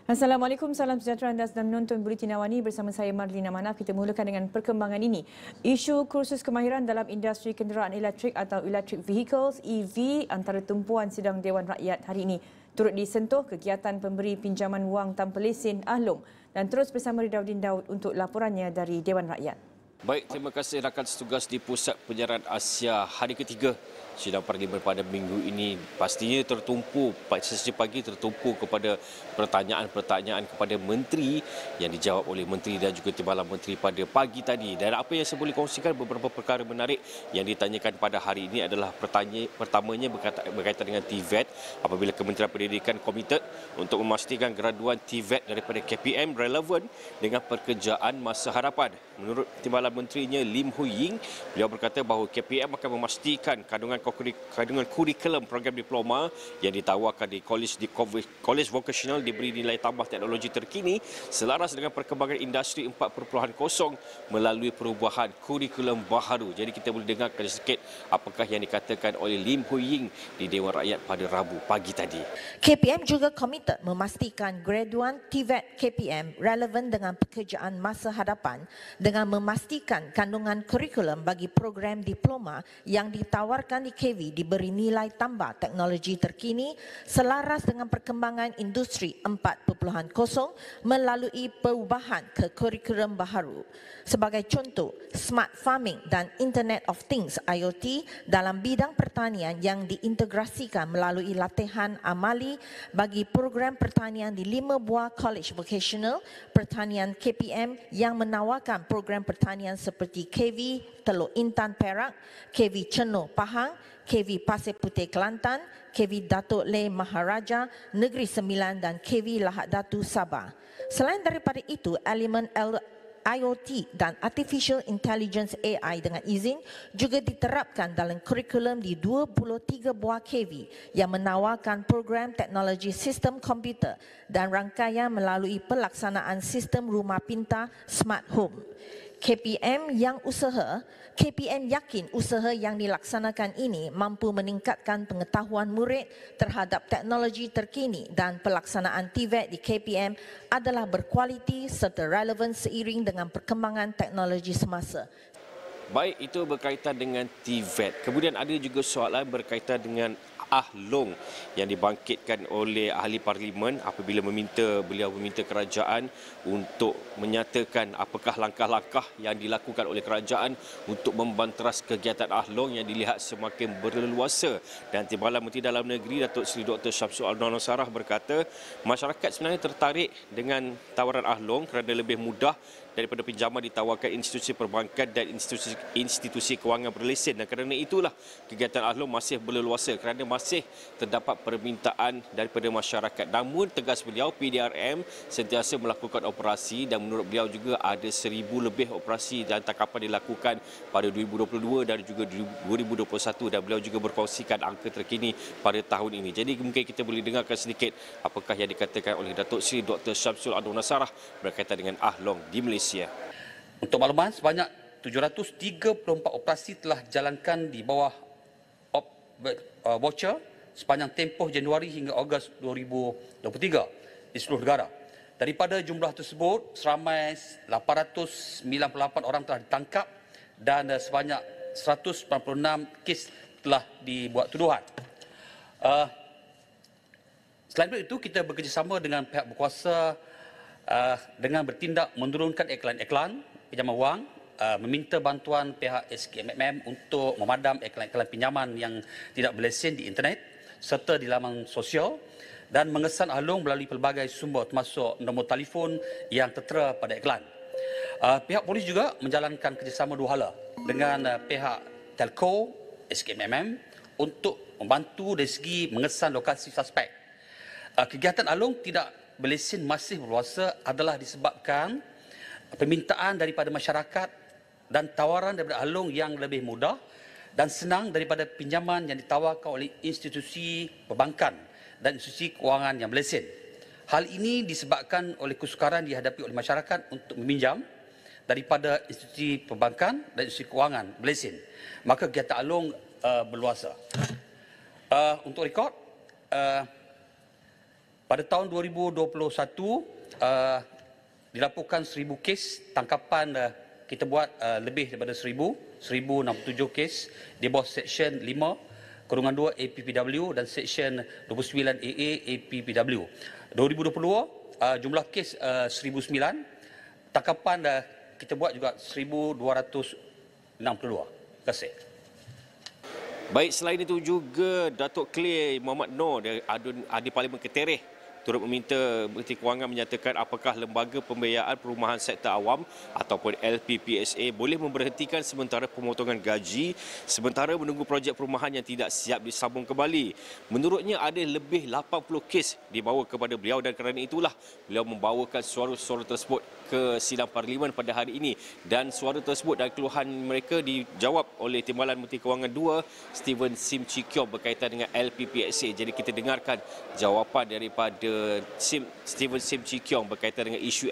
Assalamualaikum, salam sejahtera. Anda sedang menonton Buletin Awani bersama saya Marlina Manaf. Kita mulakan dengan perkembangan ini. Isu kursus kemahiran dalam industri kenderaan elektrik atau electric vehicles (EV) antara tumpuan sidang Dewan Rakyat hari ini turut disentuh kegiatan pemberi pinjaman wang tanpa lesen Ahlong, dan terus bersama Ridauddin Daud untuk laporannya dari Dewan Rakyat. Baik, terima kasih rakan setugas di Pusat Penyiaran Asia. Hari ketiga sidang parlimen pada minggu ini pastinya tertumpu, sesi pagi tertumpu kepada pertanyaan-pertanyaan kepada menteri yang dijawab oleh menteri dan juga timbalan menteri pada pagi tadi. Dan apa yang saya boleh kongsikan, beberapa perkara menarik yang ditanyakan pada hari ini adalah pertamanya berkaitan dengan TVET, apabila Kementerian Pendidikan komited untuk memastikan graduan TVET daripada KPM relevan dengan pekerjaan masa hadapan. Menurut timbalan menterinya Lim Hui Ying, beliau berkata bahawa KPM akan memastikan kandungan kurikulum program diploma yang ditawarkan di Kolej Vocational diberi nilai tambah teknologi terkini selaras dengan perkembangan industri 4.0 melalui perubahan kurikulum baharu. Jadi kita boleh dengarkan sedikit apakah yang dikatakan oleh Lim Hui Ying di Dewan Rakyat pada Rabu pagi tadi. KPM juga komited memastikan graduan TVET KPM relevan dengan pekerjaan masa hadapan dengan memastikan kandungan kurikulum bagi program diploma yang ditawarkan di KV diberi nilai tambah teknologi terkini selaras dengan perkembangan industri 4.0 melalui perubahan ke kurikulum baharu. Sebagai contoh, smart farming dan Internet of Things IoT dalam bidang pertanian yang diintegrasikan melalui latihan amali bagi program pertanian di 5 buah College Vocational Pertanian KPM yang menawarkan program pertanian seperti KV Teluk Intan Perak, KV Cenoh Pahang, KV Pasir Putih Kelantan, KV Datuk Le Maharaja Negeri Sembilan dan KV Lahad Datu Sabah. Selain daripada itu, elemen IoT dan Artificial Intelligence AI dengan izin juga diterapkan dalam kurikulum di 23 buah KV yang menawarkan program teknologi sistem komputer dan rangkaian melalui pelaksanaan sistem rumah pintar Smart Home. KPM yakin usaha yang dilaksanakan ini mampu meningkatkan pengetahuan murid terhadap teknologi terkini dan pelaksanaan TVET di KPM adalah berkualiti serta relevan seiring dengan perkembangan teknologi semasa. Baik, itu berkaitan dengan TVET. Kemudian ada juga soalan berkaitan dengan Ahlong yang dibangkitkan oleh ahli parlimen apabila beliau meminta kerajaan untuk menyatakan apakah langkah-langkah yang dilakukan oleh kerajaan untuk membanteras kegiatan Ahlong yang dilihat semakin berleluasa. Dan Timbalan Menteri Dalam Negeri Datuk Seri Dr. Syamsul Abdul-Nasarah berkata masyarakat sebenarnya tertarik dengan tawaran Ahlong kerana lebih mudah daripada pinjaman ditawarkan institusi perbankan dan institusi kewangan berlesen, dan kerana itulah kegiatan Ahlong masih berleluasa kerana masih terdapat permintaan daripada masyarakat. Namun tegas beliau, PDRM sentiasa melakukan operasi dan menurut beliau juga ada 1,000 lebih operasi dan tangkapan dilakukan pada 2022 dan juga 2021, dan beliau juga berkongsikan angka terkini pada tahun ini. Jadi mungkin kita boleh dengarkan sedikit apakah yang dikatakan oleh Datuk Seri Dr. Syamsul Abdul-Nasarah berkaitan dengan Ahlong di Malaysia. Untuk makluman, sebanyak 734 operasi telah dijalankan di bawah voucher sepanjang tempoh Januari hingga Ogos 2023 di seluruh negara. Daripada jumlah tersebut, seramai 898 orang telah ditangkap dan sebanyak 196 kes telah dibuat tuduhan. Selain itu, kita bekerjasama dengan pihak berkuasa dengan bertindak menurunkan iklan-iklan pinjaman wang, meminta bantuan pihak SKMMM untuk memadam iklan-iklan pinjaman yang tidak berlesen di internet serta di laman sosial, dan mengesan Ahlong melalui pelbagai sumber termasuk nombor telefon yang tertera pada iklan. Pihak polis juga menjalankan kerjasama dua hala dengan pihak telco SKMMM untuk membantu dari segi mengesan lokasi suspek. Kegiatan Ahlong tidak berlesen masih berluasa adalah disebabkan permintaan daripada masyarakat dan tawaran daripada Ahlong yang lebih mudah dan senang daripada pinjaman yang ditawarkan oleh institusi perbankan dan institusi kewangan yang berlesen. Hal ini disebabkan oleh kesukaran dihadapi oleh masyarakat untuk meminjam daripada institusi perbankan dan institusi kewangan berlesen. Maka kegiatan Ahlong berluasa. Untuk rekod, Pada tahun 2021, dilaporkan 1,000 kes tangkapan. Kita buat lebih daripada 1,067 kes di bawah Seksyen 5/2 APPW dan Seksyen 29 AA APPW. 2022, jumlah kes 1,009, tangkapan kita buat juga 1,262. Terima kasih. Baik, selain itu juga Datuk Clay Muhammad Noor dari Ahli Parlimen Ketereh turut meminta Menteri Kewangan menyatakan apakah Lembaga Pembiayaan Perumahan Sektor Awam ataupun LPPSA boleh memberhentikan sementara pemotongan gaji sementara menunggu projek perumahan yang tidak siap disambung kembali. Menurutnya ada lebih 80 kes dibawa kepada beliau dan kerana itulah beliau membawakan suara-suara tersebut ke sidang Parlimen pada hari ini dan suara tersebut dan keluhan mereka dijawab oleh Timbalan Menteri Kewangan 2 Stephen Sim Chee Kiong berkaitan dengan LPPSA. Jadi kita dengarkan jawapan daripada Stephen Sim Chee Kiong berkaitan dengan isu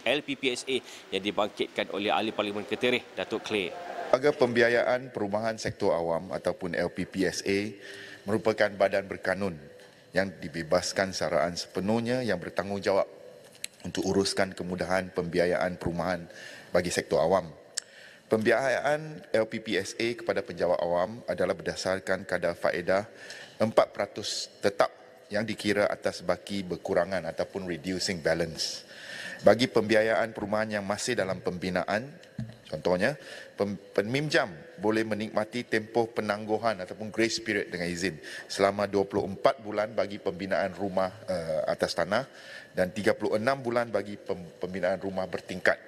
LPPSA yang dibangkitkan oleh Ahli Parlimen Ketereh Datuk Clay. Lembaga Pembiayaan Perumahan Sektor Awam ataupun LPPSA merupakan badan berkanun yang dibebaskan saraan sepenuhnya yang bertanggungjawab untuk uruskan kemudahan pembiayaan perumahan bagi sektor awam. Pembiayaan LPPSA kepada penjawat awam adalah berdasarkan kadar faedah 4% tetap yang dikira atas baki berkurangan ataupun reducing balance. Bagi pembiayaan perumahan yang masih dalam pembinaan, contohnya, peminjam boleh menikmati tempoh penangguhan ataupun grace period dengan izin selama 24 bulan bagi pembinaan rumah atas tanah dan 36 bulan bagi pembinaan rumah bertingkat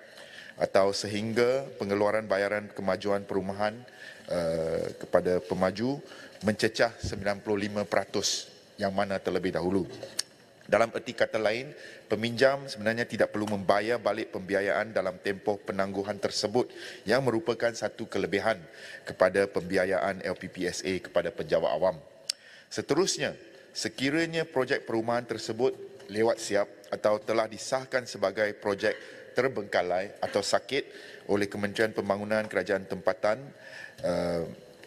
atau sehingga pengeluaran bayaran kemajuan perumahan kepada pemaju mencecah 95% yang mana terlebih dahulu. Dalam erti kata lain, peminjam sebenarnya tidak perlu membayar balik pembiayaan dalam tempoh penangguhan tersebut yang merupakan satu kelebihan kepada pembiayaan LPPSA kepada penjawat awam. Seterusnya, sekiranya projek perumahan tersebut lewat siap atau telah disahkan sebagai projek terbengkalai atau sakit oleh Kementerian Pembangunan Kerajaan Tempatan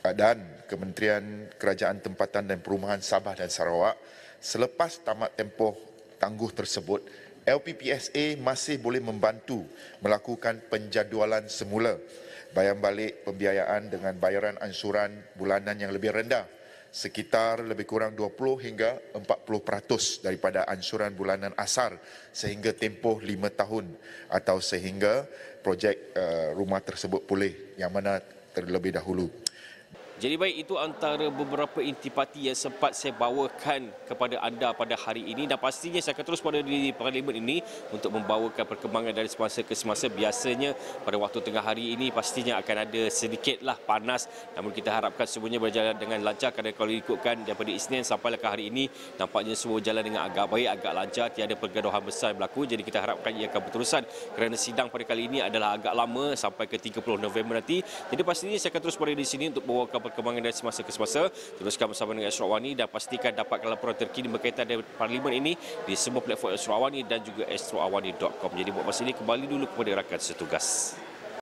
dan Kementerian Kerajaan Tempatan dan Perumahan Sabah dan Sarawak, selepas tamat tempoh tangguh tersebut, LPPSA masih boleh membantu melakukan penjadualan semula bayar balik pembiayaan dengan bayaran ansuran bulanan yang lebih rendah, sekitar lebih kurang 20 hingga 40% daripada ansuran bulanan asar sehingga tempoh 5 tahun atau sehingga projek rumah tersebut pulih yang mana terlebih dahulu. Jadi baik, itu antara beberapa intipati yang sempat saya bawakan kepada anda pada hari ini dan pastinya saya akan terus berada di Parlimen ini untuk membawakan perkembangan dari semasa ke semasa. Biasanya pada waktu tengah hari ini pastinya akan ada sedikitlah panas, namun kita harapkan semuanya berjalan dengan lancar kerana kalau ikutkan daripada Isnin sampai ke hari ini nampaknya semua berjalan dengan agak baik, agak lancar, tiada pergaduhan besar yang berlaku. Jadi kita harapkan ia akan berterusan kerana sidang pada kali ini adalah agak lama sampai ke 30 November nanti. Jadi pastinya saya akan terus berada di sini untuk membawakan perkembangan dari semasa ke semasa. Teruskan bersama dengan Astro Awani dan pastikan dapatkan laporan terkini berkaitan dengan Parlimen ini di semua platform Astro Awani dan juga astroawani.com. Jadi buat masa ini kembali dulu kepada rakan setugas.